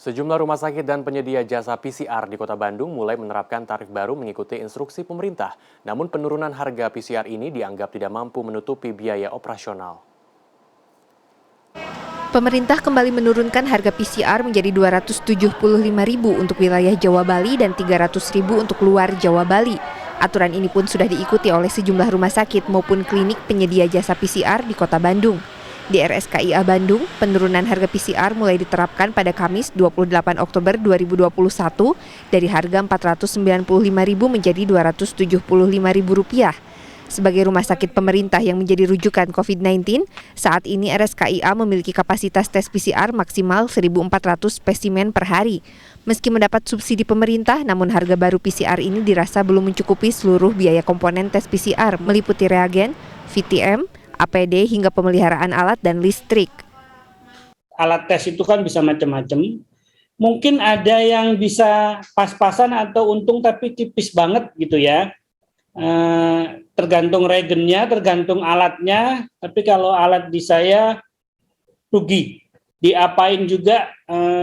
Sejumlah rumah sakit dan penyedia jasa PCR di Kota Bandung mulai menerapkan tarif baru mengikuti instruksi pemerintah. Namun penurunan harga PCR ini dianggap tidak mampu menutupi biaya operasional. Pemerintah kembali menurunkan harga PCR menjadi Rp275.000 untuk wilayah Jawa Bali dan Rp300.000 untuk luar Jawa Bali. Aturan ini pun sudah diikuti oleh sejumlah rumah sakit maupun klinik penyedia jasa PCR di Kota Bandung. Di RSKIA Bandung, penurunan harga PCR mulai diterapkan pada Kamis 28 Oktober 2021 dari harga Rp495.000 menjadi Rp275.000. Sebagai rumah sakit pemerintah yang menjadi rujukan COVID-19, saat ini RSKIA memiliki kapasitas tes PCR maksimal 1.400 spesimen per hari. Meski mendapat subsidi pemerintah, namun harga baru PCR ini dirasa belum mencukupi seluruh biaya komponen tes PCR, meliputi reagen, VTM, APD hingga pemeliharaan alat dan listrik. Alat tes itu kan bisa macam-macam. Mungkin ada yang bisa pas-pasan atau untung tapi tipis banget gitu ya. Tergantung reagennya, tergantung alatnya. Tapi kalau alat di saya rugi. Diapain juga,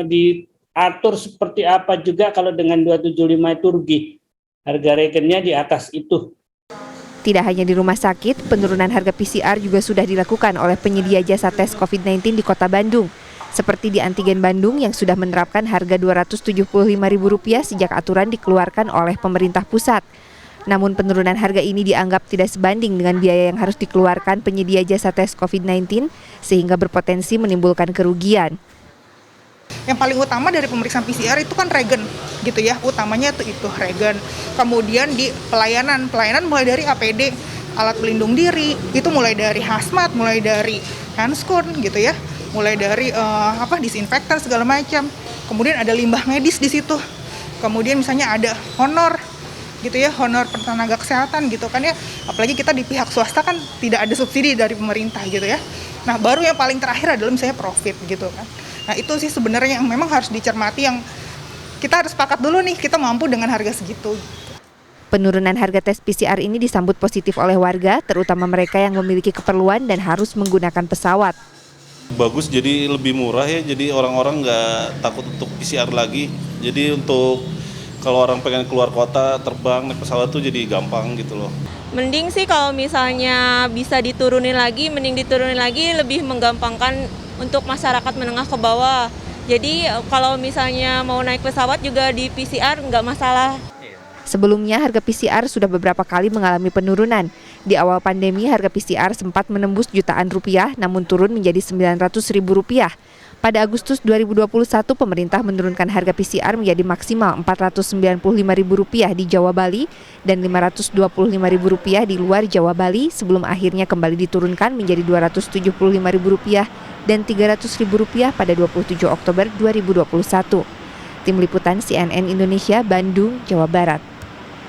diatur seperti apa juga kalau dengan 275 itu rugi. Harga reagennya di atas itu. Tidak hanya di rumah sakit, penurunan harga PCR juga sudah dilakukan oleh penyedia jasa tes COVID-19 di Kota Bandung. Seperti di Antigen Bandung yang sudah menerapkan harga Rp275.000 sejak aturan dikeluarkan oleh pemerintah pusat. Namun penurunan harga ini dianggap tidak sebanding dengan biaya yang harus dikeluarkan penyedia jasa tes COVID-19 sehingga berpotensi menimbulkan kerugian. Yang paling utama dari pemeriksaan PCR itu kan regen gitu ya, utamanya itu regen. Kemudian di pelayanan mulai dari APD, alat pelindung diri, itu mulai dari hazmat, mulai dari handscoon gitu ya, mulai dari disinfektan segala macam. Kemudian ada limbah medis di situ. Kemudian misalnya ada honor gitu ya, honor tenaga kesehatan gitu kan ya. Apalagi kita di pihak swasta kan tidak ada subsidi dari pemerintah gitu ya. Nah, baru yang paling terakhir adalah misalnya profit gitu kan. Nah, itu sih sebenarnya yang memang harus dicermati, yang kita harus sepakat dulu nih, kita mampu dengan harga segitu. Penurunan harga tes PCR ini disambut positif oleh warga, terutama mereka yang memiliki keperluan dan harus menggunakan pesawat. Bagus, jadi lebih murah ya, jadi orang-orang nggak takut untuk PCR lagi. Jadi untuk kalau orang pengen keluar kota, terbang, naik pesawat tuh jadi gampang gitu loh. Mending sih kalau misalnya bisa diturunin lagi, lebih menggampangkan untuk masyarakat menengah ke bawah. Jadi kalau misalnya mau naik pesawat juga di PCR nggak masalah. Sebelumnya harga PCR sudah beberapa kali mengalami penurunan. Di awal pandemi harga PCR sempat menembus jutaan rupiah namun turun menjadi Rp900.000. Pada Agustus 2021 pemerintah menurunkan harga PCR menjadi maksimal Rp495.000 di Jawa Bali dan Rp525.000 di luar Jawa Bali sebelum akhirnya kembali diturunkan menjadi Rp275.000 dan Rp300.000 pada 27 Oktober 2021. Tim Liputan CNN Indonesia, Bandung, Jawa Barat.